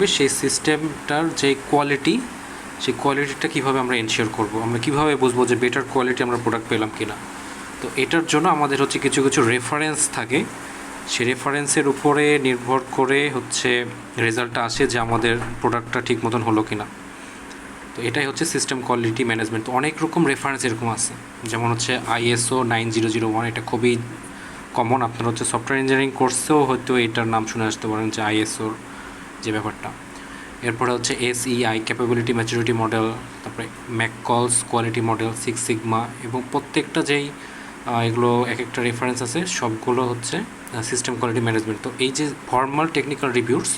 থাকবে সেই সিস্টেমটার যে কোয়ালিটি, সেই কোয়ালিটিটা কীভাবে আমরা এনশিওর করব, আমরা কীভাবে বুঝবো যে বেটার কোয়ালিটি আমরা প্রোডাক্ট পেলাম কি না। তো এটার জন্য আমাদের হচ্ছে কিছু কিছু রেফারেন্স থাকে, সেই রেফারেন্সের উপরে নির্ভর করে হচ্ছে রেজাল্টটা আসে যে আমাদের প্রোডাক্টটা ঠিক মতন হলো কি না। তো এটাই হচ্ছে সিস্টেম কোয়ালিটি ম্যানেজমেন্ট। তো অনেক রকম রেফারেন্স এরকম আছে, যেমন হচ্ছে ISO 9001, এটা খুবই কমন। আপনারা হচ্ছে সফটওয়্যার ইঞ্জিনিয়ারিং কোর্সেও হয়তো এটার নাম শুনে আসতে পারেন, যে ISOর যে ব্যাপারটা। এরপরে হচ্ছে SEI ক্যাপাবিলিটি ম্যাচুরিটি মডেল, তারপরে ম্যাককলস কোয়ালিটি মডেল, 6 সিগমা, এবং প্রত্যেকটা যেই এগুলো এক একটা রেফারেন্স আছে সবগুলো হচ্ছে সিস্টেম কোয়ালিটি ম্যানেজমেন্ট। তো এই যে ফর্মাল টেকনিক্যাল রিভিউস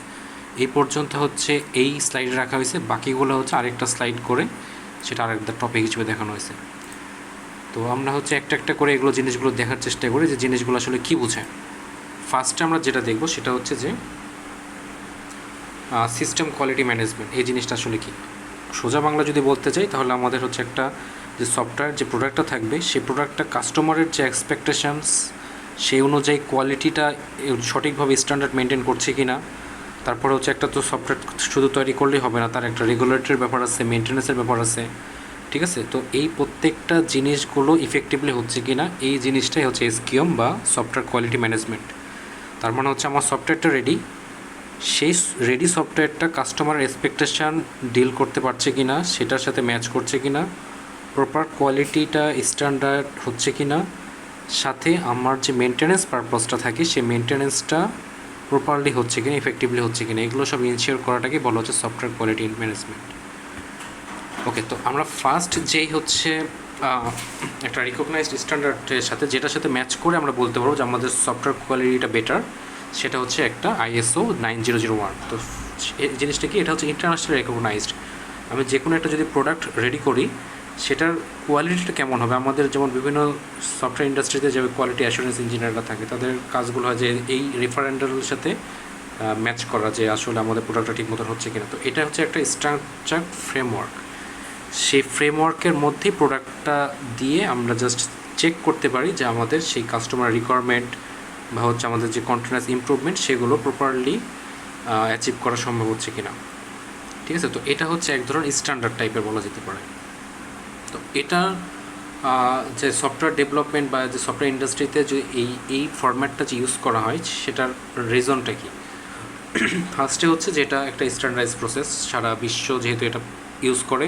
এই পর্যন্ত হচ্ছে এই স্লাইডে রাখা হয়েছে, বাকিগুলো হচ্ছে আরেকটা স্লাইড করে সেটা আরেকটা টপিক হিসেবে দেখানো হয়েছে। তো আমরা হচ্ছে একটা একটা করে এগুলো জিনিসগুলো দেখার চেষ্টা করি যে জিনিসগুলো আসলে কী বোঝায়। ফার্স্টে আমরা যেটা দেখব সেটা হচ্ছে যে সিস্টেম কোয়ালিটি ম্যানেজমেন্ট এই জিনিসটা আসলে কী। সোজা বাংলা যদি বলতে চাই তাহলে আমাদের হচ্ছে একটা যে সফটওয়্যার যে প্রোডাক্টটা থাকবে সেই প্রোডাক্টটা কাস্টমারের যে এক্সপেকটেশনস সেই অনুযায়ী কোয়ালিটিটা সঠিকভাবে স্ট্যান্ডার্ড মেনটেন করছে কি না। তারপরে হচ্ছে একটা তো সফটওয়্যার শুধু তৈরি করলেই হবে না, তার একটা রেগুলেটরির ব্যাপার আছে, মেনটেন্যান্সের ব্যাপার আছে, ঠিক আছে। তো এই প্রত্যেকটা জিনিসগুলো ইফেক্টিভলি হচ্ছে কি না, এই জিনিসটাই হচ্ছে SQM বা সফটওয়্যার কোয়ালিটি ম্যানেজমেন্ট। তার মানে হচ্ছে আমার সফটওয়্যারটা রেডি, সেই রেডি সফটওয়্যারটা কাস্টমার এক্সপেকটেশান ডিল করতে পারছে কি না, সেটার সাথে ম্যাচ করছে কি না, প্রপার কোয়ালিটিটা স্ট্যান্ডার্ড হচ্ছে কি না, সাথে আমার যে মেনটেন্যান্স পারপাসটা থাকে সেই মেনটেন্যান্সটা প্রপারলি হচ্ছে কিনা, ইফেক্টিভলি হচ্ছে কিনা, এগুলো সব ইনশিওর করাটাকে বলা হচ্ছে সফটওয়্যার কোয়ালিটি ম্যানেজমেন্ট। ওকে, তো আমরা ফার্স্ট যেই হচ্ছে একটা রিকগনাইজড স্ট্যান্ডার্ডের সাথে যেটার সাথে ম্যাচ করে আমরা বলতে পারবো যে আমাদের সফটওয়্যার কোয়ালিটিটা বেটার, সেটা হচ্ছে একটা ISO 9001। তো এই জিনিসটা কি, এটা হচ্ছে ইন্টারন্যাশনাল রিকগনাইজড। আমি যে কোনো একটা যদি প্রোডাক্ট রেডি করি সেটার কোয়ালিটিটা কেমন হবে, আমাদের যেমন বিভিন্ন সফটওয়্যার ইন্ডাস্ট্রিতে যে কোয়ালিটি অ্যাসুরেন্স ইঞ্জিনিয়াররা থাকে তাদের কাজগুলো হয় যে এই রেফারেন্ডারের সাথে ম্যাচ করা যে আসলে আমাদের প্রোডাক্টটা ঠিক মতন হচ্ছে কিনা। তো এটা হচ্ছে একটা স্ট্রাকচার ফ্রেমওয়ার্ক, সেই ফ্রেমওয়ার্কের মধ্যেই প্রোডাক্টটা দিয়ে আমরা জাস্ট চেক করতে পারি যে আমাদের সেই কাস্টমার রিকোয়ারমেন্ট বা হচ্ছে আমাদের যে কন্টিনিউয়াস ইমপ্রুভমেন্ট সেগুলো প্রপারলি অ্যাচিভ করা সম্ভব হচ্ছে কিনা, ঠিক আছে। তো এটা হচ্ছে এক ধরনের স্ট্যান্ডার্ড টাইপের বলা যেতে পারে। তো এটা যে সফটওয়্যার ডেভেলপমেন্ট বা যে সফটওয়্যার ইন্ডাস্ট্রিতে যে এই ফরম্যাটটা যে ইউজ করা হয় সেটার রিজনটা কি। ফার্স্টে হচ্ছে যে এটা একটা স্ট্যান্ডার্ডাইজ প্রসেস, সারা বিশ্ব যেহেতু এটা ইউজ করে,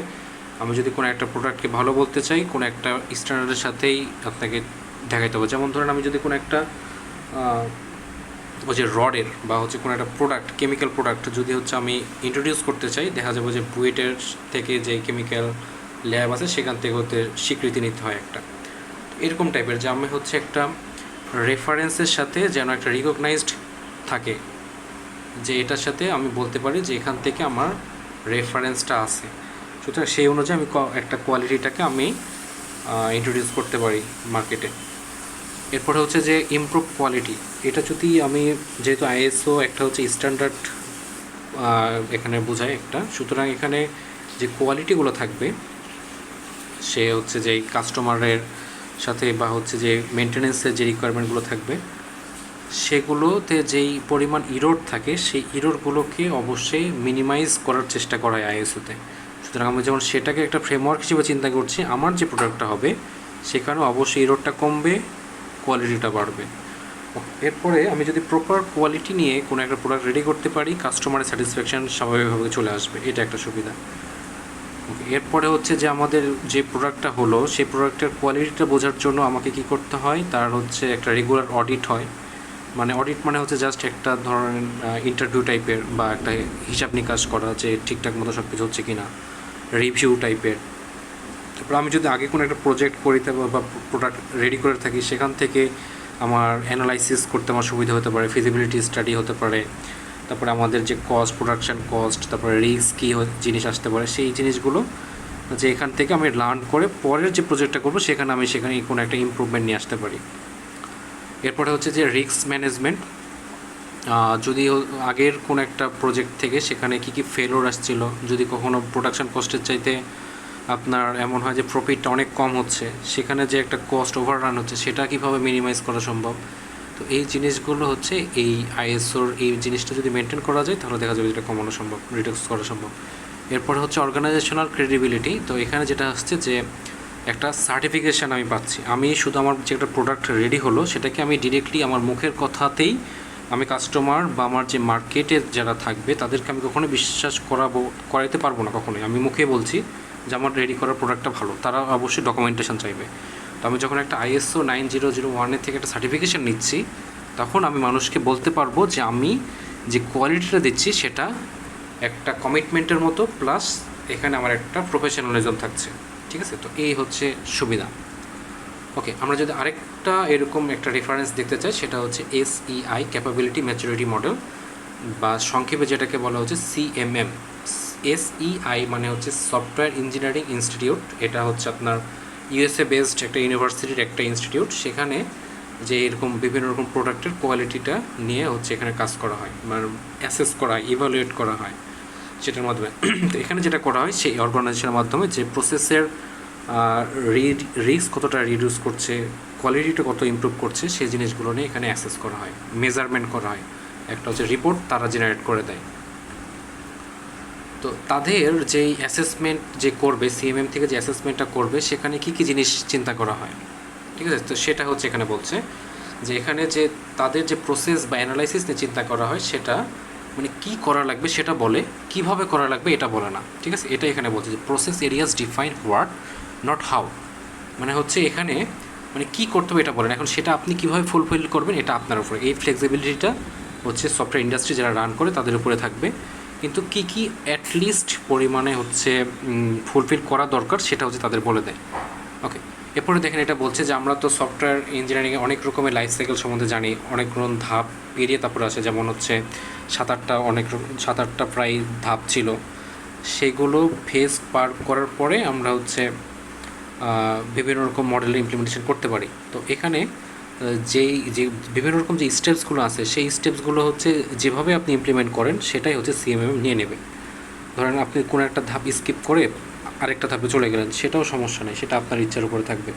আমি যদি কোনো একটা প্রোডাক্টকে ভালো বলতে চাই কোনো একটা স্ট্যান্ডার্ডের সাথেই আপনাকে দেখাইতে হবে। যেমন ধরেন আমি যদি কোনো একটা ওই যে রডের বা হচ্ছে কোনো একটা প্রোডাক্ট, কেমিক্যাল প্রোডাক্ট যদি হচ্ছে আমি ইন্ট্রোডিউস করতে চাই, দেখা যাবে যে বুয়েটের থেকে যে কেমিক্যাল ল্যাব আছে সেখান থেকে হতে স্বীকৃতি নিতে হয় একটা, এরকম টাইপের যে আমি হচ্ছে একটা রেফারেন্সের সাথে যেন একটা রিকগনাইজড থাকে, যে এটার সাথে আমি বলতে পারি যে এখান থেকে আমার রেফারেন্সটা আছে। সুতরাং সেই অনুযায়ী আমি একটা কোয়ালিটিটাকে আমি ইন্ট্রোডিউস করতে পারি মার্কেটে। এরপরে হচ্ছে যে ইমপ্রুভ কোয়ালিটি, এটা যদি আমি যেহেতু ISO একটা হচ্ছে স্ট্যান্ডার্ড এখানে বোঝায় একটা, সুতরাং এখানে যে কোয়ালিটিগুলো থাকবে সে হচ্ছে যে কাস্টমারের সাথে বা হচ্ছে যে মেনটেন্যান্সের যে রিকোয়ারমেন্টগুলো থাকবে সেগুলোতে যেই পরিমাণ ইরোড থাকে সেই ইরোডগুলোকে অবশ্যই মিনিমাইজ করার চেষ্টা করা হয় ISOতে। সুতরাং আমি যেমন সেটাকে একটা ফ্রেমওয়ার্ক হিসেবে চিন্তা করছি, আমার যে প্রোডাক্টটা হবে সেখানে অবশ্যই ইরোডটা কমবে, কোয়ালিটিটা বাড়বে। এরপরে আমি যদি প্রপার কোয়ালিটি নিয়ে কোনো একটা প্রোডাক্ট রেডি করতে পারি, কাস্টমারের স্যাটিসফ্যাকশান স্বাভাবিকভাবে চলে আসবে, এটা একটা সুবিধা। এরপরে হচ্ছে যে আমাদের যে প্রোডাক্টটা হলো সেই প্রোডাক্টের কোয়ালিটিটা বোঝার জন্য আমাকে কি করতে হয়, তার হচ্ছে একটা রেগুলার অডিট হয়। মানে অডিট মানে হচ্ছে জাস্ট একটা ধরনের ইন্টারভিউ টাইপের বা একটা হিসাব নিকাশ করা যে ঠিকঠাক মতো সব কিছু হচ্ছে কি না, রিভিউ টাইপের। তারপর আমি যদি আগে কোনো একটা প্রজেক্ট করি বা প্রোডাক্ট রেডি করে থাকি, সেখান থেকে আমার অ্যানালাইসিস করতে আমার সুবিধা হতে পারে, ফিজিবিলিটি স্টাডি হতে পারে, তারপরে আমাদের যে কস্ট, প্রোডাকশান কস্ট, তারপরে রিস্ক কী জিনিস আসতে পারে সেই জিনিসগুলো যে এখান থেকে আমি লার্ন করে পরের যে প্রজেক্টটা করবো সেখানে কোনো একটা ইমপ্রুভমেন্ট নিয়ে আসতে পারি। এরপরে হচ্ছে যে রিস্ক ম্যানেজমেন্ট, যদি আগের কোনো একটা প্রজেক্ট থেকে সেখানে কী কী ফেলোর আসছিল, যদি কখনো প্রোডাকশান কস্টের চাইতে আপনার এমন হয় যে প্রফিটটা অনেক কম হচ্ছে, সেখানে যে একটা কস্ট ওভাররান হচ্ছে সেটা কীভাবে মিনিমাইজ করা সম্ভব, তো এই জিনিসগুলো হচ্ছে এই আইএসওর এই জিনিসটা যদি মেনটেন করা যায় তাহলে দেখা যাবে যেটা কমানো সম্ভব, রিডিউস করা সম্ভব। এরপরে হচ্ছে অর্গানাইজেশনাল ক্রেডিবিলিটি। তো এখানে যেটা আসছে যে একটা সার্টিফিকেশান আমি পাচ্ছি, আমি শুধু আমার যে একটা প্রোডাক্ট রেডি হলো সেটাকে আমি ডিরেক্টলি আমার মুখের কথাতেই আমি কাস্টমার বা আমার যে মার্কেটে যারা থাকবে তাদেরকে আমি কখনোই বিশ্বাস করাইতে পারবো না কখনোই। আমি মুখে বলছি যে আমার রেডি করা প্রোডাক্টটা ভালো, তারা অবশ্যই ডকুমেন্টেশন চাইবে। তো আমি যখন একটা ISO 9001 থেকে একটা সার্টিফিকেশান নিচ্ছি তখন আমি মানুষকে বলতে পারবো যে আমি যে কোয়ালিটিটা দিচ্ছি সেটা একটা কমিটমেন্টের মতো, প্লাস এখানে আমার একটা প্রফেশনালিজম থাকছে। ঠিক আছে, তো এই হচ্ছে সুবিধা। ওকে, আমরা যদি আরেকটা এরকম একটা রেফারেন্স দেখতে চাই সেটা হচ্ছে SEI, ক্যাপাবিলিটি ম্যাচুরিটি মডেল, বা সংক্ষেপে যেটাকে বলা হচ্ছে CMM। SEI মানে হচ্ছে সফটওয়্যার ইঞ্জিনিয়ারিং ইনস্টিটিউট। এটা হচ্ছে আপনার USA বেসড একটা ইউনিভার্সিটির একটা ইনস্টিটিউট। সেখানে যে এরকম বিভিন্ন রকম প্রোডাক্টের কোয়ালিটিটা নিয়ে হচ্ছে এখানে কাজ করা হয়, মানে অ্যাসেস করা হয়, ইভ্যালুয়েট করা হয় সেটার মাধ্যমে। তো এখানে যেটা করা হয় সেই অর্গানাইজেশনের মাধ্যমে যে প্রসেসের রিস্ক কতটা রিডিউস করছে, কোয়ালিটিটা কত ইমপ্রুভ করছে, সেই জিনিসগুলো নিয়ে এখানে অ্যাসেস করা হয়, মেজারমেন্ট করা হয়। একটা হচ্ছে রিপোর্ট তারা জেনারেট করে দেয়। তো তাদের যেই অ্যাসেসমেন্ট যে করবে, CMM থেকে যে অ্যাসেসমেন্টটা করবে সেখানে কী কী জিনিস চিন্তা করা হয়, ঠিক আছে? তো সেটা হচ্ছে এখানে বলছে যে এখানে যে তাদের যে প্রসেস বা অ্যানালাইসিস নিয়ে চিন্তা করা হয় সেটা মানে কী করা লাগবে সেটা বলে, কিভাবে করা লাগবে এটা বলে না। ঠিক আছে, এটা এখানে বলছে যে process areas define what not how, মানে হচ্ছে এখানে মানে কী করতে হবে এটা বলেন, এখন সেটা আপনি কীভাবে ফুলফিল করবেন এটা আপনার উপরে। এই ফ্লেক্সিবিলিটিটা হচ্ছে সফটওয়্যার ইন্ডাস্ট্রি যারা রান করে তাদের উপরে থাকবে, কিন্তু কী কী অ্যাটলিস্ট পরিমাণে হচ্ছে ফুলফিল করা দরকার সেটা হচ্ছে তাদের বলে দেয়। ওকে, এরপরে দেখেন এটা বলছে যে আমরা তো সফটওয়্যার ইঞ্জিনিয়ারিংয়ে অনেক রকমের লাইফ সাইকেল সম্বন্ধে জানি, অনেক রকম ধাপ পেরিয়ে তারপরে আসে, যেমন হচ্ছে 7-8টা প্রায় ধাপ ছিল, সেগুলো ফেস পার করার পরে আমরা হচ্ছে বিভিন্ন রকম মডেলের ইমপ্লিমেন্টেশন করতে পারি। তো এখানে যে বিভিন্ন রকম যে স্টেপসগুলো আছে সেই স্টেপসগুলো হচ্ছে যেভাবে আপনি ইমপ্লিমেন্ট করেন সেটাই হচ্ছে CMM নিয়ে নেবে। ধরেন আপনি কোনো একটা ধাপ স্কিপ করে আরেকটা ধাপে চলে গেলেন, সেটাও সমস্যা নেই, সেটা আপনার ইচ্ছার উপরে থাকবে।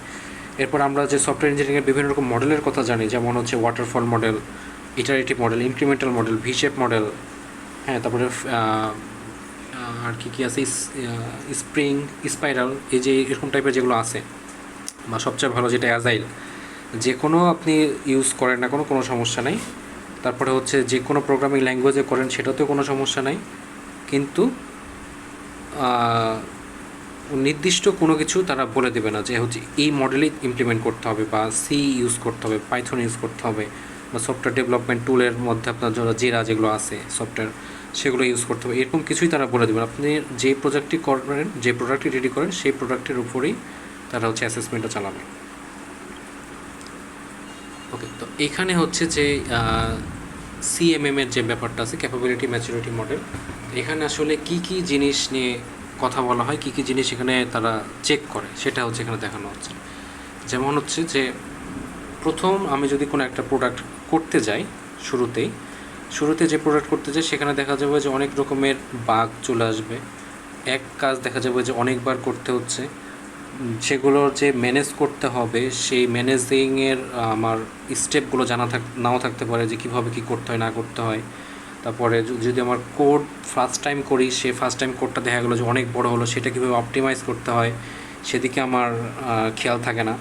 এরপর আমরা যে সফটওয়্যার ইঞ্জিনিয়ারিংয়ের বিভিন্ন রকম মডেলের কথা জানি, যেমন হচ্ছে waterfall model, iterative model, incremental model, V shape model, হ্যাঁ, তারপরে আর কী আছে, স্প্রিং, স্পাইরাল, এই যে এরকম টাইপের যেগুলো আছে, বা সবচেয়ে ভালো যেটা অ্যাজাইল, যে কোনো আপনি ইউজ করেন না কোনো সমস্যা নেই। তারপরে হচ্ছে যে কোনো প্রোগ্রামিং ল্যাঙ্গুয়েজে করেন সেটাতেও কোনো সমস্যা নেই, কিন্তু নির্দিষ্ট কোনো কিছু তারা বলে দেবে না যে হচ্ছে এই মডেলেই ইমপ্লিমেন্ট করতে হবে, বা সি ইউজ করতে হবে, পাইথন ইউজ করতে হবে, বা সফটওয়্যার ডেভেলপমেন্ট টুলের মধ্যে আপনার জন্য জেরা যেগুলো আছে সফটওয়্যার সেগুলো ইউজ করতে হবে, এরকম কিছুই তারা বলে দেবেন। আপনি যে প্রোজেক্টটি করেন, যে প্রোডাক্টটি রেডি করেন, সেই প্রোডাক্টের উপরেই তারা হচ্ছে অ্যাসেসমেন্টটা চালাবে। ওকে, তো এখানে হচ্ছে যে CMM-এর যে ব্যাপারটা আছে, ক্যাপাবিলিটি ম্যাচুরিটি মডেল, এখানে আসলে কি কি জিনিস নিয়ে কথা বলা হয়, কী কী জিনিস এখানে তারা চেক করে সেটা হচ্ছে এখানে দেখানো হচ্ছে। যেমন হচ্ছে যে প্রথম আমি যদি কোনো একটা প্রোডাক্ট করতে যাই, শুরুতে যে প্রোডাক্ট করতে যাই সেখানে দেখা যাবে যে অনেক রকমের বাগ চলে আসবে, এক কাজ দেখা যাবে যে অনেকবার করতে হচ্ছে, সেগুলোর যে ম্যানেজ করতে হবে সেই ম্যানেজিংয়ের আমার স্টেপগুলো নাও থাকতে পারে, যে কীভাবে কী করতে হয় না করতে হয়। তারপরে যদি আমার কোড ফার্স্ট টাইম করি, সে ফার্স্ট টাইম কোডটা দেখা গেলো যে অনেক বড় হলো, সেটা কীভাবে অপটিমাইজ করতে হয় সেদিকে আমার খেয়াল থাকে না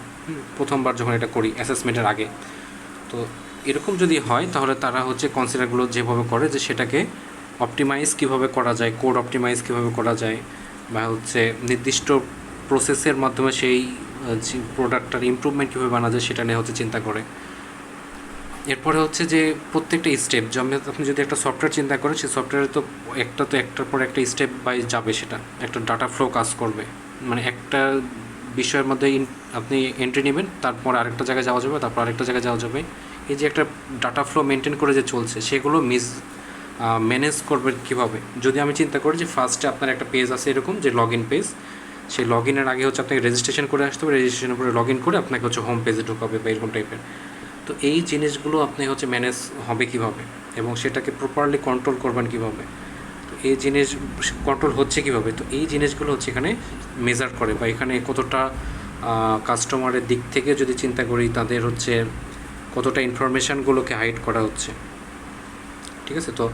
প্রথমবার যখন এটা করি অ্যাসেসমেন্টের আগে। তো এরকম যদি হয় তাহলে তারা হচ্ছে কনসিডারগুলো যেভাবে করে যে সেটাকে অপটিমাইজ কীভাবে করা যায়, কোড অপটিমাইজ কীভাবে করা যায়, বা হচ্ছে নির্দিষ্ট প্রসেসের মাধ্যমে সেই প্রোডাক্টটার ইমপ্রুভমেন্ট কীভাবে বানা যায় সেটা নিয়ে হচ্ছে চিন্তা করে। এরপরে হচ্ছে যে প্রত্যেকটা স্টেপ, যেমন আপনি যদি একটা সফটওয়্যার চিন্তা করেন, সেই সফটওয়্যারে তো একটার পর একটা স্টেপ বাই যাবে, সেটা একটা ডাটা ফ্লো কাজ করবে, মানে একটা বিষয়ের মধ্যে আপনি এন্ট্রি নেবেন, তারপর আরেকটা জায়গায় যাওয়া যাবে, তারপর আরেকটা জায়গায় যাওয়া যাবে, এই যে একটা ডাটা ফ্লো মেনটেন করে যে চলছে সেগুলো ম্যানেজ করবে কীভাবে। যদি আমি চিন্তা করি যে ফার্স্টে আপনার একটা পেজ আছে এরকম যে লগ ইন পেজ, সেই লগ ইনের আগে হচ্ছে আপনাকে রেজিস্ট্রেশন করে আসতে হবে, রেজিস্ট্রেশনের পরে লগ ইন করে আপনাকে হচ্ছে হোম পেজে ঢোকাবে বা এরকম টাইপের। তো এই জিনিসগুলো আপনি হচ্ছে ম্যানেজ হবে কীভাবে এবং সেটাকে প্রপারলি কন্ট্রোল করবেন কীভাবে, তো এই জিনিস কন্ট্রোল হচ্ছে কীভাবে, তো এই জিনিসগুলো হচ্ছে এখানে মেজার করে, বা এখানে কতটা কাস্টমারের দিক থেকে যদি চিন্তা করি তাদের হচ্ছে কতটা ইনফরমেশানগুলোকে হাইড করা হচ্ছে। ঠিক আছে, তো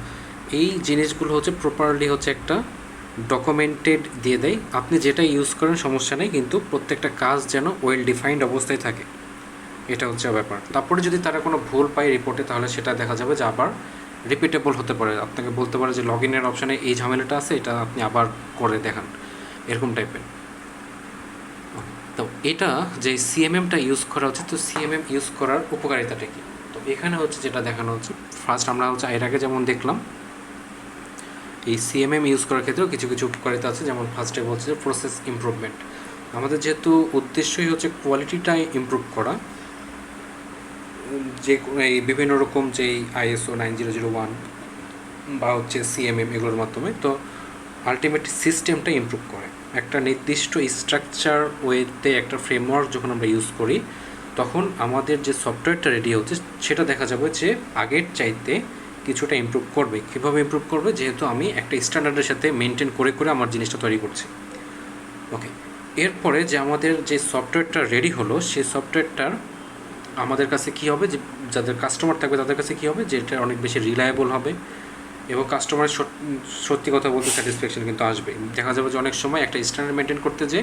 এই জিনিসগুলো হচ্ছে প্রপারলি হচ্ছে একটা ডকুমেন্টেড দিয়ে দেয়। আপনি যেটা ইউজ করেন সমস্যা নেই, কিন্তু প্রত্যেকটা কাজ যেন ওয়েল ডিফাইন্ড অবস্থায় থাকে, এটা হচ্ছে ব্যাপার। তারপরে যদি তারা কোনো ভুল পায় রিপোর্টে, তাহলে সেটা দেখা যাবে যে আবার রিপিটেবল হতে পারে। আপনাকে বলতে পারে যে লগ ইনের অপশানে এই ঝামেলাটা আছে, এটা আপনি আবার করে দেখান, এরকম টাইপের। তো এটা যে সিএমএমটা ইউজ করা হচ্ছে, তো সিএমএম ইউজ করার উপকারিতাটা কী? তো এখানে হচ্ছে যেটা দেখানো হচ্ছে, ফার্স্ট আমরা হচ্ছে এর আগে যেমন দেখলাম, এই সিএমএম ইউজ করার ক্ষেত্রেও কিছু কিছু উপকারিতা আছে। যেমন ফার্স্টে বলছে যে প্রসেস ইমপ্রুভমেন্ট। আমাদের যেহেতু উদ্দেশ্যই হচ্ছে কোয়ালিটিটা ইমপ্রুভ করা, যে এই বিভিন্ন রকম যেই ISO 9001 বা হচ্ছে সিএমএম এগুলোর মাধ্যমে, তো আলটিমেট সিস্টেমটা ইমপ্রুভ করে। একটা নির্দিষ্ট স্ট্রাকচার ওয়েতে একটা ফ্রেমওয়ার্ক যখন আমরা ইউজ করি, তখন আমাদের যে সফটওয়্যারটা রেডি হচ্ছে সেটা দেখা যাবে যে আগের চাইতে কিছুটা ইমপ্রুভ করবে। কীভাবে ইমপ্রুভ করবে? যেহেতু আমি একটা স্ট্যান্ডার্ডের সাথে মেনটেন করে করে আমার জিনিসটা তৈরি করছি। ওকে, এরপরে যে আমাদের যে সফটওয়্যারটা রেডি হলো, সেই সফটওয়্যারটার আমাদের কাছে কী হবে, যে যাদের কাস্টমার থাকবে তাদের কাছে কী হবে, যে এটা অনেক বেশি রিলায়েবল হবে এবং কাস্টমারের সত্যি কথা বলতে স্যাটিসফ্যাকশন কিন্তু আসবে। দেখা যাবে যে অনেক সময় একটা স্ট্যান্ডার্ড মেনটেন করতে যে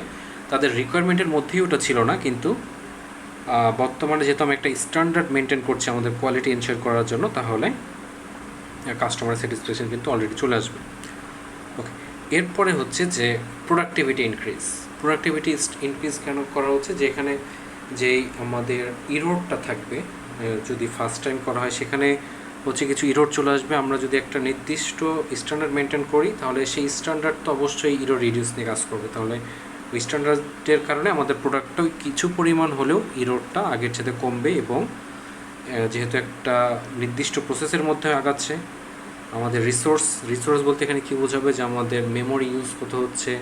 তাদের রিকোয়ারমেন্টের মধ্যেই ওটা ছিল না, কিন্তু বর্তমানে যেহেতু আমি একটা স্ট্যান্ডার্ড মেনটেন করছি আমাদের কোয়ালিটি এনশিওর করার জন্য, তাহলে কাস্টমারের স্যাটিসফ্যাকশন কিন্তু অলরেডি চলে আসবে। ওকে, এরপরে হচ্ছে যে প্রোডাক্টিভিটি ইনক্রিজ কেন করা হচ্ছে, যে এখানে যেই আমাদের ইরোরটা থাকবে, যদি ফার্স্ট টাইম করা হয় সেখানে হচ্ছে কিছু ইরোর চলে আসবে। আমরা যদি একটা নির্দিষ্ট স্ট্যান্ডার্ড মেনটেন করি, তাহলে সেই স্ট্যান্ডার্ড তো অবশ্যই ইরোর রিডিউস নিয়ে কাজ করবে। তাহলে ওই স্ট্যান্ডার্ডের কারণে আমাদের প্রোডাক্টটাও কিছু পরিমাণ হলেও ইরোরটা আগের সাথে কমবে, এবং যেহেতু একটা নির্দিষ্ট প্রসেসের মধ্যে আগাচ্ছে, আমাদের রিসোর্স বলতে এখানে কী বোঝাবে, যে আমাদের মেমোরি ইউজ কত হচ্ছে,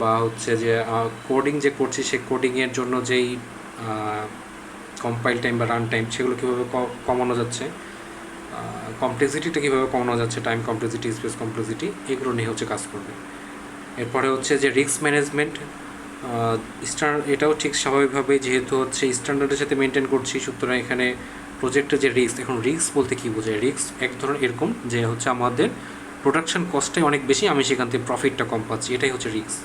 বা হচ্ছে যে কোডিং যে করছি সেই কোডিংয়ের জন্য যেই কম্পাইল টাইম বা রান টাইম, সেগুলো কীভাবে কমানো যাচ্ছে, কমপ্লেক্সিটিটা কীভাবে কমানো যাচ্ছে, টাইম কমপ্লেক্সিটি, স্পেস কমপ্লেক্সিটি, এগুলো নিয়ে হচ্ছে কাজ করবে। এরপরে হচ্ছে যে রিস্ক ম্যানেজমেন্ট, এটাও ঠিক স্বাভাবিকভাবে যেহেতু হচ্ছে স্ট্যান্ডার্ডের সাথে মেনটেন করছি, সুতরাং এখানে প্রজেক্টের যে রিস্ক, এখন রিস্ক বলতে কী বোঝায়, রিস্ক এক ধরনের এরকম যে হচ্ছে আমাদের প্রোডাকশন কস্টটাই অনেক বেশি, আমি সেখান থেকে প্রফিটটা কম পাচ্ছি, এটাই হচ্ছে রিস্ক।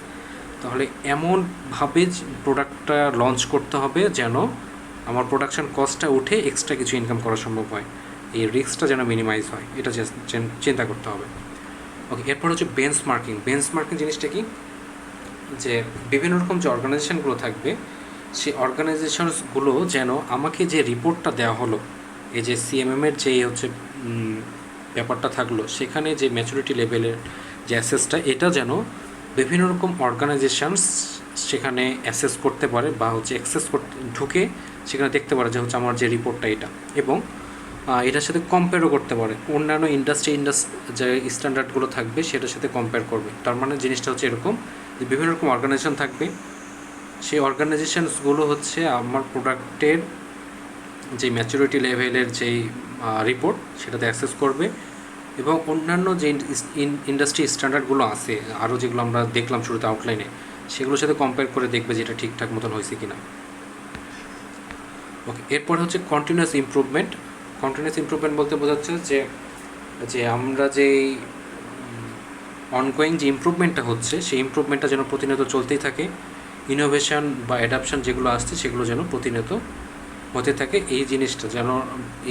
তাহলে এমনভাবে প্রোডাক্টটা লঞ্চ করতে হবে যেন আমার প্রোডাকশন কস্টটা উঠে এক্সট্রা কিছু ইনকাম করা সম্ভব হয়, এই রিস্কটা যেন মিনিমাইজ হয়, এটা চিন্তা করতে হবে। ওকে, এরপর হচ্ছে বেঞ্চমার্কিং জিনিসটা কি, যে বিভিন্ন রকম যে অর্গানাইজেশনগুলো থাকবে, সেই অর্গানাইজেশনসগুলো যেন আমাকে যে রিপোর্টটা দেওয়া হলো, এই যে সিএমএমের যেই হচ্ছে ব্যাপারটা থাকলো, সেখানে যে ম্যাচুরিটি লেভেলের যে অ্যাসেসটা, এটা যেন বিভিন্ন রকম অর্গানাইজেশনস সেখানে অ্যাসেস করতে পারে, বা হচ্ছে অ্যাক্সেস করতে ঢুকে সেখানে দেখতে পারে যে হচ্ছে আমার যে রিপোর্টটা এটা, এবং এটার সাথে কম্পেয়ারও করতে পারে অন্যান্য ইন্ডাস্ট্রি যে স্ট্যান্ডার্ডগুলো থাকবে সেটার সাথে কম্পেয়ার করবে। তার মানে জিনিসটা হচ্ছে এরকম যে বিভিন্ন রকম অর্গানাইজেশন থাকবে, সেই অর্গানাইজেশনসগুলো হচ্ছে আমার প্রোডাক্টের যে ম্যাচুরিটি লেভেলের যেই রিপোর্ট সেটাতে অ্যাক্সেস করবে, এবং অন্যান্য যে ইন্ডাস্ট্রি স্ট্যান্ডার্ডগুলো আছে আরও যেগুলো আমরা দেখলাম শুরুতে আউটলাইনে, সেগুলোর সাথে কম্পেয়ার করে দেখবে যে এটা ঠিকঠাক মতন হয়েছে কি না। ওকে, এরপর হচ্ছে কন্টিনিউয়াস ইমপ্রুভমেন্ট বলতে বোঝাচ্ছে যে আমরা যেই অনগোয়িং যে ইমপ্রুভমেন্টটা হচ্ছে, সেই ইমপ্রুভমেন্টটা যেন প্রতিনিয়ত চলতেই থাকে, ইনোভেশন বা অ্যাডাপশন যেগুলো আসছে সেগুলো যেন প্রতিনিয়ত হতে থাকে। এই জিনিসটা যেন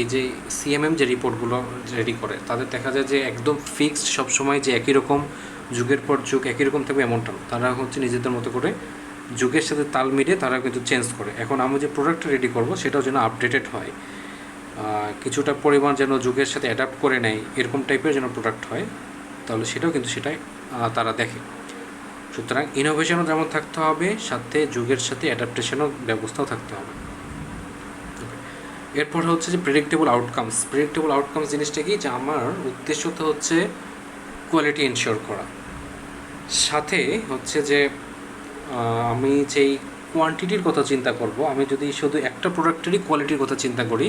এই যে সিএমএম যে রিপোর্টগুলো রেডি করে, তাদের দেখা যায় যে একদম ফিক্সড সবসময় যে একই রকম যুগের পর যুগ একই রকম থাকবে এমনটা না, তারা হচ্ছে নিজেদের মতো করে যুগের সাথে তাল মিলিয়ে তারা কিন্তু চেঞ্জ করে। এখন আমি যে প্রোডাক্টটা রেডি করব সেটাও যেন আপডেটেড হয়, কিছুটা পরিমাণ যেন যুগের সাথে অ্যাডাপ্ট করে নেয়, এরকম টাইপের যেন প্রোডাক্ট হয়, তাহলে সেটাও কিন্তু সেটাই তারা দেখে। সুতরাং ইনোভেশনও যেমন থাকতে হবে, সাথে যুগের সাথে অ্যাডাপ্টেশনও ব্যবস্থাও থাকতে হবে। এরপর হচ্ছে যে প্রেডিক্টেবল আউটকামস জিনিসটা কি, যে আমার উদ্দেশ্য তো হচ্ছে কোয়ালিটি এনশিওর করা, সাথে হচ্ছে যে আমি যেই কোয়ান্টিটির কথা চিন্তা করব, আমি যদি শুধু একটা প্রোডাক্টেরই কোয়ালিটির কথা চিন্তা করি,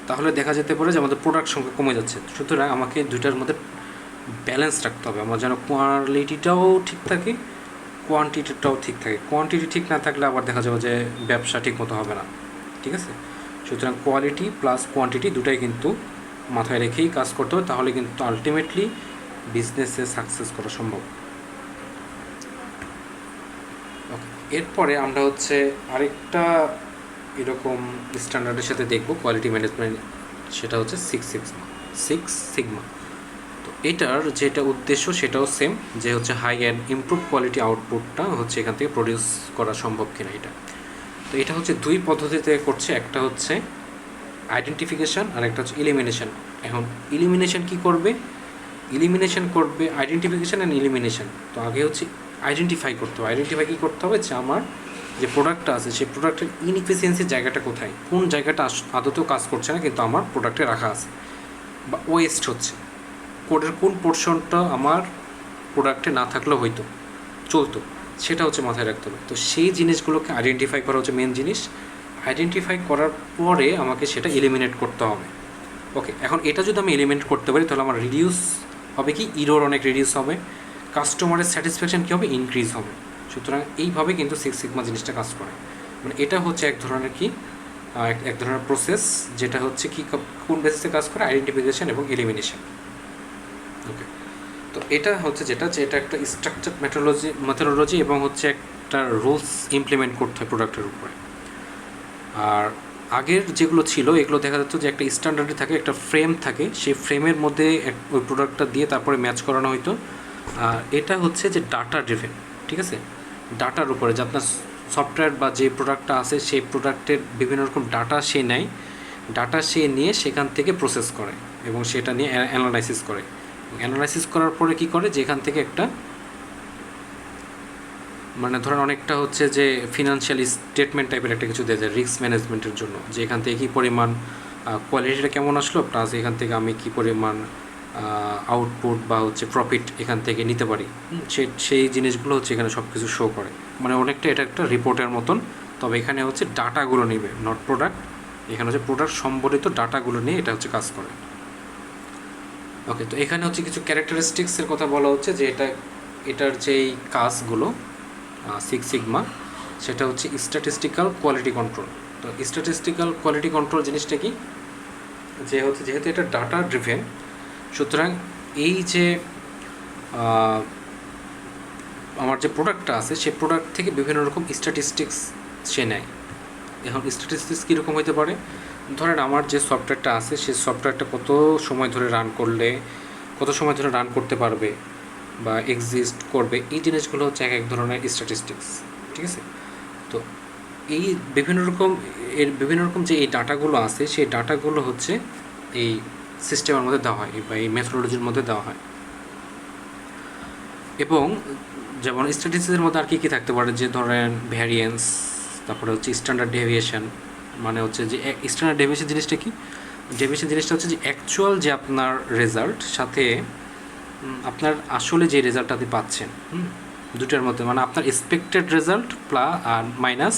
তাহলে দেখা যেতে পারে যে আমাদের প্রোডাক্ট সংখ্যা কমে যাচ্ছে। সুতরাং আমাকে দুইটার মধ্যে ব্যালেন্স রাখতে হবে, আমার যেন কোয়ালিটিটাও ঠিক থাকে, কোয়ান্টিটিটাও ঠিক থাকে। কোয়ান্টিটি ঠিক না থাকলে আবার দেখা যাবে যে ব্যবসা ঠিক মতো হবে না। ঠিক আছে, সুতরাং কোয়ালিটি প্লাস কোয়ান্টিটি দুটাই কিন্তু মাথায় রেখেই কাজ করতে হবে, তাহলে কিন্তু আলটিমেটলি বিজনেসে সাকসেস করা সম্ভব। ওকে, এরপরে আমরা হচ্ছে আরেকটা এরকম স্ট্যান্ডার্ডের সাথে দেখব কোয়ালিটি ম্যানেজমেন্ট, সেটা হচ্ছে সিক্স সিগমা। তো এটার যেটা উদ্দেশ্য সেটাও সেম, যে হচ্ছে হাই অ্যান্ড ইমপ্রুভ কোয়ালিটি আউটপুটটা হচ্ছে এখান থেকে প্রডিউস করা সম্ভব কিনা এটা। তো এটা হচ্ছে দুই পদ্ধতিতে করছে, একটা হচ্ছে আইডেন্টিফিকেশান আর একটা হচ্ছে ইলিমিনেশন। এখন ইলিমিনেশন কি করবে? ইলিমিনেশন করবে আইডেন্টিফিকেশান অ্যান্ড ইলিমিনেশন। তো আগে হচ্ছে আইডেন্টিফাই করতে হবে। আইডেন্টিফাই কী করতে হবে? যে আমার যে প্রোডাক্টটা আছে সেই প্রোডাক্টের ইনএফিসিয়েন্সির জায়গাটা কোথায়, কোন জায়গাটা আদতেও কাজ করছে না কিন্তু আমার প্রোডাক্টে রাখা আছে, বা ওয়েস্ট হচ্ছে, কোডের কোন পোর্শনটা আমার প্রোডাক্টে না থাকলেও হয়তো চলতো, সেটা হচ্ছে মাথায় রাখতে হবে। তো সেই জিনিসগুলোকে আইডেন্টিফাই করা হচ্ছে মেন জিনিস। আইডেন্টিফাই করার পরে আমাকে সেটা এলিমিনেট করতে হবে। ওকে, এখন এটা যদি আমি এলিমিনেট করতে পারি তাহলে আমার রিডিউস হবে কি, ইরোর অনেক রিডিউস হবে, কাস্টমারের স্যাটিসফ্যাকশন কী হবে, ইনক্রিজ হবে। সুতরাং এইভাবে কিন্তু সিক্স সিগমা জিনিসটা কাজ করে। মানে এটা হচ্ছে এক ধরনের কি, এক ধরনের প্রসেস, যেটা হচ্ছে কি কোন বেসিসে কাজ করে, আইডেন্টিফিকেশন এবং এলিমিনেশন। ওকে, তো এটা হচ্ছে যেটা একটা স্ট্রাকচার মেথোডোলজি এবং হচ্ছে একটা রুলস ইমপ্লিমেন্ট করতে হয় প্রোডাক্টের উপরে। আর আগের যেগুলো ছিল এগুলো দেখা যাচ্ছে যে একটা স্ট্যান্ডার্ডে থাকে, একটা ফ্রেম থাকে, সেই ফ্রেমের মধ্যে ওই প্রোডাক্টটা দিয়ে তারপরে ম্যাচ করানো হতো। আর এটা হচ্ছে যে ডাটা ড্রিভেন, ঠিক আছে, ডাটার উপরে, যে আপনার সফটওয়্যার বা যে প্রোডাক্টটা আছে সেই প্রোডাক্টের বিভিন্ন রকম ডাটা সে নেয়, ডাটা সে নিয়ে সেখান থেকে প্রসেস করে এবং সেটা নিয়ে অ্যানালাইসিস করে। অ্যানালাইসিস করার পরে কি করে, যে এখান থেকে একটা মানে ধরেন অনেকটা হচ্ছে যে ফিনান্সিয়াল স্টেটমেন্ট টাইপের একটা কিছু দেওয়া যায় রিস্ক ম্যানেজমেন্টের জন্য, যে এখান থেকে কী পরিমাণ কোয়ালিটিটা কেমন আসলো, প্লাস এখান থেকে আমি কী পরিমাণ আউটপুট বা হচ্ছে প্রফিট এখান থেকে নিতে পারি, সেই জিনিসগুলো হচ্ছে এখানে সব কিছু শো করে। মানে অনেকটা এটা একটা রিপোর্টের মতন, তবে এখানে হচ্ছে ডাটাগুলো নেবে, নট প্রোডাক্ট। এখানে হচ্ছে প্রোডাক্ট সম্বলিত ডাটাগুলো নিয়ে এটা হচ্ছে কাজ করে। ওকে, তো এখানে হচ্ছে কিছু ক্যারেক্টারিস্টিক্সের কথা বলা হচ্ছে, যে এটার যেই কাজগুলো সিক্স সিগমা, সেটা হচ্ছে স্ট্যাটিস্টিক্যাল কোয়ালিটি কন্ট্রোল। তো স্ট্যাটিস্টিক্যাল কোয়ালিটি কন্ট্রোল জিনিসটা কি, যে হচ্ছে যেহেতু এটা ডাটা ড্রিভেন, সুতরাং এই যে আমার যে প্রোডাক্টটা আছে সেই প্রোডাক্ট থেকে বিভিন্ন রকম স্ট্যাটিস্টিক্স সে নেয়। এখন স্ট্যাটিস্টিক্স কীরকম হতে পারে, ধরেন আমার যে সফটওয়্যারটা আছে সেই সফটওয়্যারটা কত সময় ধরে রান করলে, কত সময় ধরে রান করতে পারবে বা এক্সিস্ট করবে, এই জিনিসগুলো হচ্ছে এক ধরনের স্ট্যাটিস্টিক্স, ঠিক আছে। তো এই বিভিন্ন রকম যে এই ডাটাগুলো আছে সেই ডাটাগুলো হচ্ছে এই সিস্টেমের মধ্যে দেওয়া হয় বা এই মেথোডোলজির মধ্যে দেওয়া হয়। এবং যেমন স্ট্যাটিস্টিক্সের মধ্যে আর কী থাকতে পারে, যে ধরেন ভ্যারিয়েন্স, তারপরে হচ্ছে স্ট্যান্ডার্ড ডেভিয়েশন। মানে হচ্ছে যে স্ট্যান্ডার্ড ডেভিয়েশন জিনিসটা কি, ডেভিয়েশন জিনিসটা হচ্ছে যে অ্যাকচুয়াল যে আপনার রেজাল্ট সাথে আপনার আসলে যে রেজাল্টটা আপনি পাচ্ছেন, দুটার মধ্যে, মানে আপনার এক্সপেক্টেড রেজাল্ট আর মাইনাস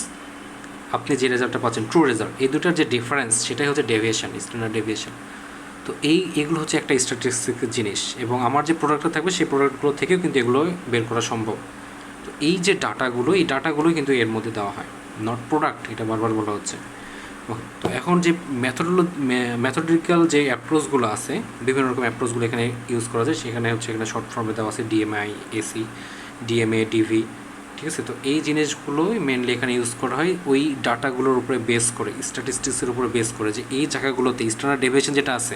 আপনি যে রেজাল্টটা পাচ্ছেন ট্রু রেজাল্ট, এই দুটার যে ডিফারেন্স সেটাই হচ্ছে ডেভিয়েশন, স্ট্যান্ডার্ড ডেভিয়েশন। তো এগুলো হচ্ছে একটা স্ট্যাটিস্টিক্সের জিনিস, এবং আমার যে প্রোডাক্টটা থাকবে সেই প্রোডাক্টগুলো থেকেও কিন্তু এগুলো বের করা সম্ভব। তো এই যে ডাটাগুলো কিন্তু এর মধ্যে দেওয়া হয়, নট প্রোডাক্ট, এটা বারবার বলা হচ্ছে। তো এখন যে মেথোডিক্যাল যে অ্যাপ্রোচগুলো আছে, বিভিন্ন রকম অ্যাপ্রোচগুলো এখানে ইউজ করা যায়, সেখানে হচ্ছে এখানে শর্ট ফর্মে দেওয়া আছে ডিএমআই, এসি, ডিএমএ, ডিভি, ঠিক আছে। তো এই জিনিসগুলোই মেনলি এখানে ইউজ করা হয় ওই ডাটাগুলোর উপরে বেস করে, স্ট্যাটিস্টিক্সের উপরে বেস করে, যে এই জায়গাগুলোতে স্ট্যান্ডার্ড ডেভিয়েশন যেটা আছে,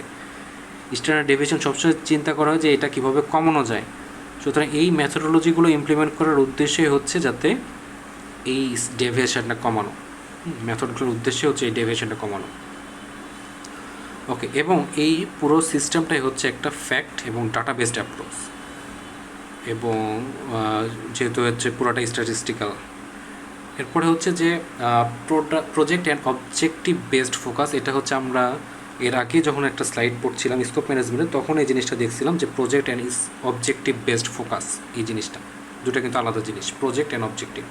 স্ট্যান্ডার্ড ডেভিয়েশন সবসময় চিন্তা করা হয় যে এটা কীভাবে কমানো যায়। সুতরাং এই মেথোডোলজিগুলো ইমপ্লিমেন্ট করার উদ্দেশ্যই হচ্ছে যাতে এই ডেভিয়েশনটা কমানো, মেথডগুলোর উদ্দেশ্যে হচ্ছে এই ডেভিয়েশনটা কমানো। ওকে, এবং এই পুরো সিস্টেমটাই হচ্ছে একটা ফ্যাক্ট এবং ডাটা বেসড অ্যাপ্রোচ, এবং যেহেতু হচ্ছে পুরোটা স্ট্যাটিস্টিক্যাল। এরপরে হচ্ছে যে project and objective based focus. এটা হচ্ছে আমরা এর আগে যখন একটা স্লাইড পড়ছিলাম স্কোপ ম্যানেজমেন্টে, তখন এই জিনিসটা দেখছিলাম যে project and objective based focus, এই জিনিসটা দুটো কিন্তু আলাদা জিনিস, প্রজেক্ট অ্যান্ড অবজেক্টিভ।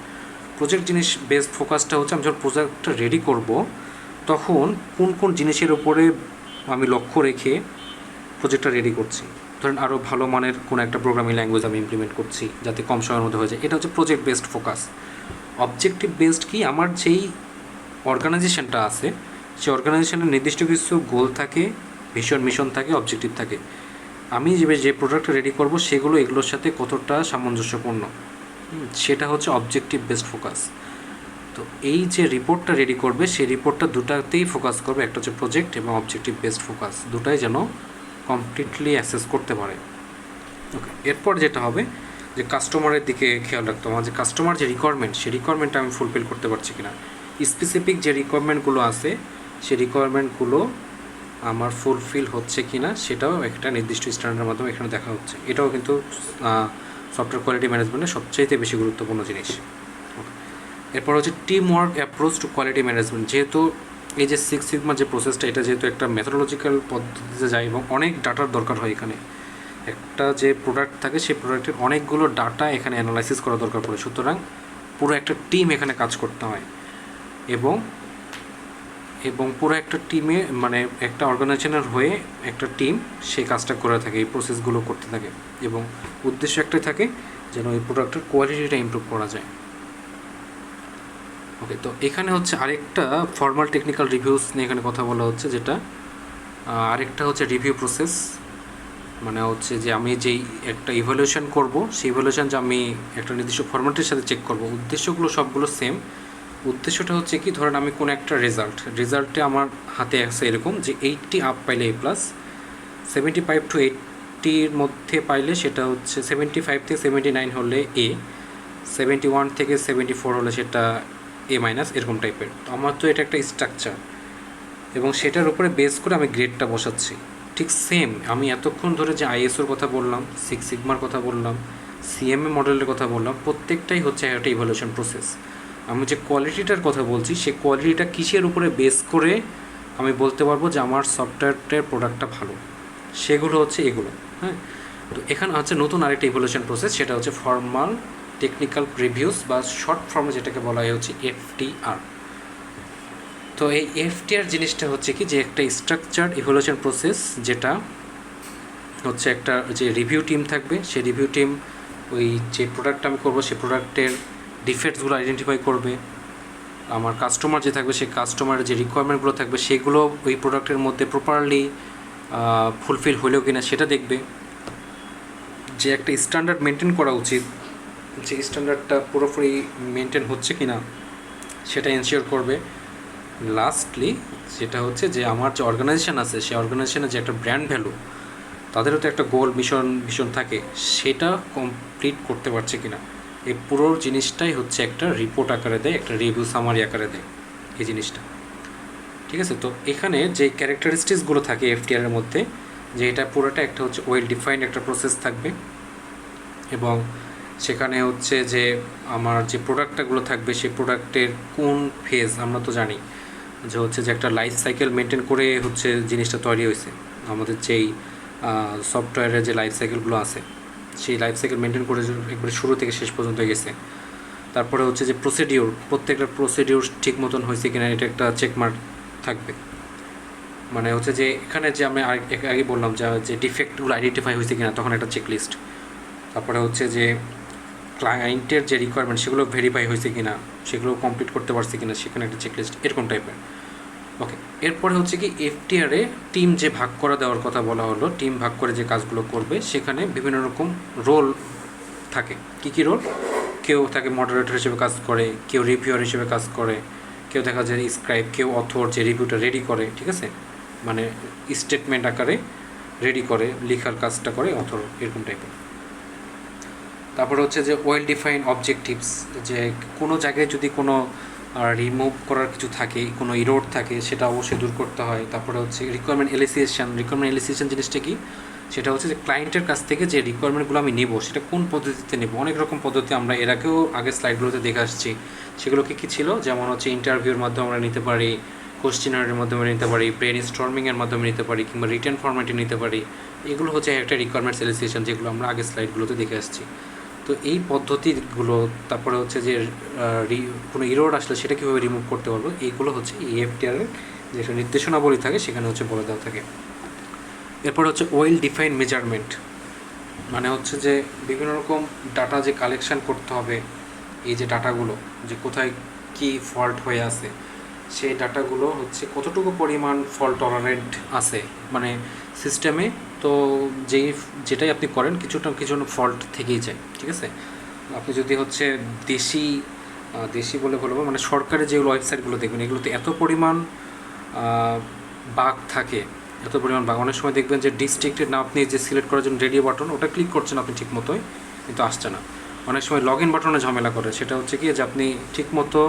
প্রজেক্ট জিনিস বেসড ফোকাসটা হচ্ছে আমি যখন প্রজেক্টটা রেডি করব তখন কোন কোন জিনিসের উপরে আমি লক্ষ্য রেখে প্রজেক্টটা রেডি করছি। ধরেন আরও ভালো মানের কোনো একটা প্রোগ্রামিং ল্যাঙ্গুয়েজ আমি ইমপ্লিমেন্ট করছি যাতে কম সময়ের মধ্যে হয়ে যায়, এটা হচ্ছে project based focus. Objective based কি, আমার যেই অর্গানাইজেশনটা আছে সে অর্গানাইজেশনের নির্দিষ্ট কিছু গোল থাকে, ভিশন মিশন থাকে, অবজেক্টিভ থাকে। আমি যে প্রোডাক্ট রেডি করব সেগুলো এগুলোর সাথে কতটা সামঞ্জস্যপূর্ণ, সেটা হচ্ছে অবজেক্টিভ বেসড ফোকাস। তো এই যে রিপোর্টটা রেডি করবে সেই রিপোর্টটা দুটাতেই ফোকাস করবে, একটা হচ্ছে প্রজেক্ট এবং অবজেক্টিভ বেসড ফোকাস, দুটাই যেন কমপ্লিটলি অ্যাসেস করতে পারে। ওকে, এরপর যেটা হবে যে কাস্টমারের দিকে খেয়াল রাখতে হবে, যে কাস্টমার যে রিকোয়ারমেন্ট সেই রিকোয়ারমেন্টটা আমি ফুলফিল করতে পারছি কিনা, স্পেসিফিক যে রিকোয়ারমেন্টগুলো আছে সেই রিকোয়ারমেন্টগুলো আমার ফুলফিল হচ্ছে কিনা সেটাও একটা নির্দিষ্ট স্ট্যান্ডার্ডের মাধ্যমে এখানে দেখা হচ্ছে। এটাও কিন্তু সফটওয়্যার কোয়ালিটি ম্যানেজমেন্টের সবচাইতে বেশি গুরুত্বপূর্ণ জিনিস। এরপর হচ্ছে team work approach to quality management. যেহেতু এই যে সিক্স সিগমার যে প্রসেসটা, এটা যেহেতু একটা মেথোডোলজিক্যাল পদ্ধতিতে যায় এবং অনেক ডাটার দরকার হয়, এখানে একটা যে প্রোডাক্ট থাকে সেই প্রোডাক্টের অনেকগুলো ডাটা এখানে অ্যানালাইসিস করা দরকার পড়ে, সুতরাং পুরো একটা টিম এখানে কাজ করতে হয় এবং পুরো একটা টিমে মানে একটা অর্গানাইজেশনের হয়ে একটা টিম সেই কাজটা করে থাকে, এই প্রসেসগুলো করতে থাকে এবং উদ্দেশ্য একটাই থাকে যেন এই প্রোডাক্টের কোয়ালিটিটা ইমপ্রুভ করা যায়। ওকে, তো এখানে হচ্ছে আরেকটা ফর্মাল টেকনিক্যাল রিভিউস নিয়ে এখানে কথা বলা হচ্ছে, যেটা আরেকটা হচ্ছে রিভিউ প্রসেস। মানে হচ্ছে যে আমি যেই একটা ইভ্যালুয়েশন করব সেই ইভ্যালুয়েশন যে আমি একটা নির্দিষ্ট ফরম্যাটের সাথে চেক করব, উদ্দেশ্যগুলো সবগুলো সেম। উদ্দেশ্যটা হচ্ছে কি, ধরেন আমি কোনো একটা রেজাল্টে আমার হাতে আছে এরকম যে 80 আপ পাইলে A+, 75 to 80-র মধ্যে পাইলে সেটা হচ্ছে 75 থেকে 79 হলে A, 71 থেকে 74 হলে সেটা A-, এরকম টাইপের। তো আমার তো এটা একটা স্ট্রাকচার এবং সেটার উপরে বেস করে আমি গ্রেডটা বসাচ্ছি। ঠিক সেম আমি এতক্ষণ ধরে যে ISOর কথা বললাম, সিক্স সিগমার কথা বললাম, CMA মডেলের কথা বললাম, প্রত্যেকটাই হচ্ছে একটা ইভ্যালুয়েশন প্রসেস। আমি যে কোয়ালিটিটার কথা বলছি সেই কোয়ালিটিটা কিসের উপরে বেস করে আমি বলতে পারবো যে আমার সফটওয়্যারটার প্রোডাক্টটা ভালো, সেগুলো হচ্ছে এগুলো। হ্যাঁ, তো এখানে হচ্ছে নতুন আরেকটা ইভ্যালুয়েশন প্রসেস, সেটা হচ্ছে ফর্মাল টেকনিক্যাল রিভিউস বা শর্ট ফর্মে যেটাকে বলা হয় হচ্ছে FTR। তো এই FTR জিনিসটা হচ্ছে কি, যে একটা স্ট্রাকচার ইভ্যালুয়েশন প্রসেস, যেটা হচ্ছে একটা যে রিভিউ টিম থাকবে, সেই রিভিউ টিম ওই যে প্রোডাক্টটা আমি করবো সেই প্রোডাক্টের ডিফেক্টসগুলো আইডেন্টিফাই করবে। আমার কাস্টমার যে থাকবে সেই কাস্টমারের যে রিকোয়ারমেন্টগুলো থাকবে সেগুলো ওই প্রোডাক্টের মধ্যে প্রপারলি ফুলফিল হলেও কিনা সেটা দেখবে। যে একটা স্ট্যান্ডার্ড মেনটেন করা উচিত, যে স্ট্যান্ডার্ডটা পুরোপুরি মেনটেন হচ্ছে কিনা সেটা এনশিওর করবে। লাস্টলি যেটা হচ্ছে যে আমার যে অর্গানাইজেশন আছে সেই অর্গানাইজেশনের যে একটা ব্র্যান্ড ভ্যালু, তাদেরও তো একটা গোল মিশন থাকে, সেটা কমপ্লিট করতে পারছে কিনা, এই পুরো জিনিসটাই হচ্ছে একটা রিপোর্ট আকারে দেয়, একটা রিভিউ সামারি আকারে দেয় এই জিনিসটা। ঠিক আছে, তো এখানে যে ক্যারেক্টারিস্টিক্সগুলো থাকে FTR-এর মধ্যে, যে এটা পুরোটা একটা হচ্ছে ওয়েল ডিফাইন্ড একটা প্রসেস থাকবে এবং সেখানে হচ্ছে যে আমার যে প্রোডাক্টগুলো থাকবে সেই প্রোডাক্টের কোন ফেজ, আমরা তো জানি যে হচ্ছে যে একটা লাইফ সাইকেল মেনটেন করে হচ্ছে জিনিসটা তৈরি হয়েছে। আমাদের যেই সফটওয়্যারের যে লাইফ সাইকেলগুলো আছে সেই লাইফ সাইকেল মেনটেন করে একবারে শুরু থেকে শেষ পর্যন্ত গেছে। তারপরে হচ্ছে যে প্রত্যেকটা প্রসিডিউর ঠিক মতন হয়েছে কিনা এটা একটা চেকমার্ক থাকবে। মানে হচ্ছে যে এখানে যে আমি আগে বললাম যে ডিফেক্টগুলো আইডেন্টিফাই হয়েছে কিনা, তখন একটা চেকলিস্ট। তারপরে হচ্ছে যে ক্লায়েন্টের যে রিকোয়ারমেন্ট সেগুলো ভেরিফাই হয়েছে কিনা, সেগুলো কমপ্লিট করতে পারছে কিনা, সেখানে একটা চেকলিস্ট, এরকম টাইপের। ওকে, এরপরে হচ্ছে কি FTR-এ টিম যে ভাগ করা দেওয়ার কথা বলা হলো, টিম ভাগ করে যে কাজগুলো করবে সেখানে বিভিন্ন রকম রোল থাকে। কী রোল? কেউ থাকে মডারেটর হিসেবে কাজ করে, কেউ রিভিউয়ার হিসেবে কাজ করে, কেউ দেখা যায় স্ক্রাইব, কেউ অথর যে রিভিউটা রেডি করে, ঠিক আছে, মানে স্টেটমেন্ট আকারে রেডি করে, লেখার কাজটা করে অথর, এরকম টাইপের। তারপরে হচ্ছে যে ওয়েল ডিফাইন্ড অবজেক্টিভস, যে কোনো জায়গায় যদি কোনো রিমুভ করার কিছু থাকে, কোনো ইরোড থাকে, সেটা অবশ্যই দূর করতে হয়। তারপরে হচ্ছে রিকোয়ারমেন্ট এলিসিয়েশন জিনিসটা কি, সেটা হচ্ছে যে ক্লায়েন্টের কাছ থেকে যে রিকোয়ারমেন্টগুলো আমি নেব সেটা কোন পদ্ধতিতে নেব। অনেক রকম পদ্ধতি আমরা এর আগেও আগের স্লাইডগুলোতে দেখে আসছি। সেগুলো কী ছিল, যেমন হচ্ছে ইন্টারভিউর মাধ্যমে আমরা নিতে পারি, কোশ্চেনারের মাধ্যমে নিতে পারি, ব্রেন স্টর্মিংয়ের মাধ্যমে নিতে পারি, কিংবা রিটেন ফরম্যাটে নিতে পারি। এগুলো হচ্ছে একটা রিকোয়ারমেন্টস এলিসিয়েশন, যেগুলো আমরা আগের স্লাইডগুলোতে দেখে আসছি। তো এই পদ্ধতিগুলো, তারপরে হচ্ছে যে কোনো ইরোড আসলে সেটা কীভাবে রিমুভ করতে পারবো, এইগুলো হচ্ছে FTR-এর যে নির্দেশনাবলী থাকে সেখানে হচ্ছে বলে দেওয়া থাকে। এরপর হচ্ছে ওয়েল ডিফাইন্ড মেজারমেন্ট, মানে হচ্ছে যে বিভিন্ন রকম ডাটা যে কালেকশান করতে হবে, এই যে ডাটাগুলো যে কোথায় কী ফল্ট হয়ে আছে সেই ডাটাগুলো হচ্ছে কতটুকু পরিমাণ ফল্ট টলারেন্ট আছে মানে সিস্টেমে। তো যেটাই আপনি করেন কিছু ফল্ট থেকেই যায়, ঠিক আছে। আপনি যদি হচ্ছে দেশি দেশি বলে বলবো মানে সরকারি যেগুলো ওয়েবসাইটগুলো দেখবেন, এগুলোতে এত পরিমাণ বাগ থাকে, এত পরিমাণ বাগ। অনেক সময় দেখবেন যে ডিস্ট্রিক্টের নাম আপনি যে সিলেক্ট করার জন্য রেডিও বাটন ওটা ক্লিক করছেন আপনি ঠিক মতোই, কিন্তু আসছে না। অনেক সময় লগ ইন বাটনে ঝামেলা করে, সেটা হচ্ছে কি যে আপনি ঠিকমতো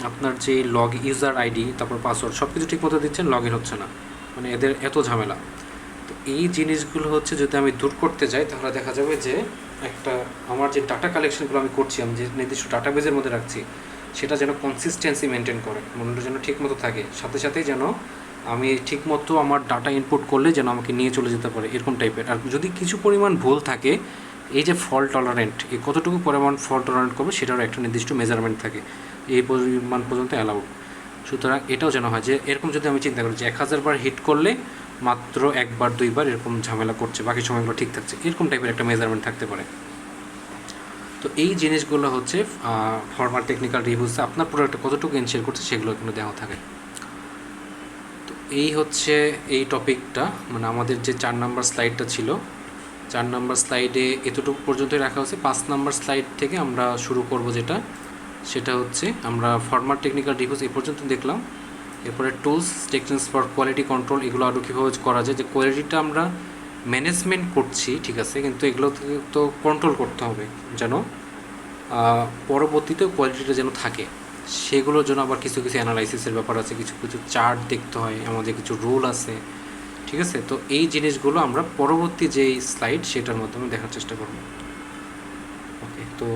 আপনার যে ইউজার আইডি তারপর পাসওয়ার্ড সব কিছু ঠিকমতো দিচ্ছেন, লগ ইন হচ্ছে না, মানে এদের এত ঝামেলা। তো এই জিনিসগুলো হচ্ছে যদি আমি দূর করতে যাই তাহলে দেখা যাবে যে একটা আমার যে ডাটা কালেকশনগুলো আমি করছি, আমি যে নির্দিষ্ট ডাটাবেজের মধ্যে রাখছি সেটা যেন কনসিস্টেন্সি মেনটেন করে, মনটা যেন ঠিকমতো থাকে, সাথে সাথেই যেন আমি ঠিকমতো আমার ডাটা ইনপুট করলে যেন আমাকে নিয়ে চলে যেতে পারে এরকম টাইপের। আর যদি কিছু পরিমাণ ভুল থাকে, এই যে ফল্ট টলারেন্ট, এই কতটুকু পরিমাণ ফল্ট টলারেন্ট করবে সেটারও একটা নির্দিষ্ট মেজারমেন্ট থাকে, এই পরিমাণ পর্যন্ত অ্যালাউড। সুতরাং এটাও যেন হয় যে এরকম যদি আমি চিন্তা করি যে 1000 বার হিট করলে মাত্র একবার দুইবার এরকম ঝামেলা করছে, বাকি সময়গুলো ঠিক থাকছে, এরকম টাইপের একটা মেজারমেন্ট থাকতে পারে। তো এই জিনিসগুলো হচ্ছে ফর্মাল টেকনিক্যাল রিভিউসে আপনার প্রোডাক্টে কতটুকু এনশিওর করছে সেগুলো এখানে দেওয়া থাকে। তো এই হচ্ছে এই টপিকটা, মানে আমাদের যে 4 নাম্বার স্লাইডটা ছিল, 4 নাম্বার স্লাইডে এতটুকু পর্যন্তই রাখা হচ্ছে। 5 নাম্বার স্লাইড থেকে আমরা শুরু করব, সেটা হচ্ছে আমরা ফর্মাল টেকনিক্যাল রিভিউস এই পর্যন্ত দেখলাম। এরপরে tools techniques for quality control, এগুলো আরও কীভাবে করা যায়, যে কোয়ালিটিটা আমরা ম্যানেজমেন্ট করছি ঠিক আছে, কিন্তু এগুলো তো কন্ট্রোল করতে হবে যেন পরবর্তীতে কোয়ালিটিটা যেন থাকে, সেগুলোর জন্য আবার কিছু কিছু অ্যানালাইসিসের ব্যাপার আছে, কিছু কিছু চার্ট দেখতে হয়, আমাদের কিছু রুল আছে, ঠিক আছে। তো এই জিনিসগুলো আমরা পরবর্তী যেই স্লাইড সেটার মাধ্যমে দেখার চেষ্টা করব। ওকে, তো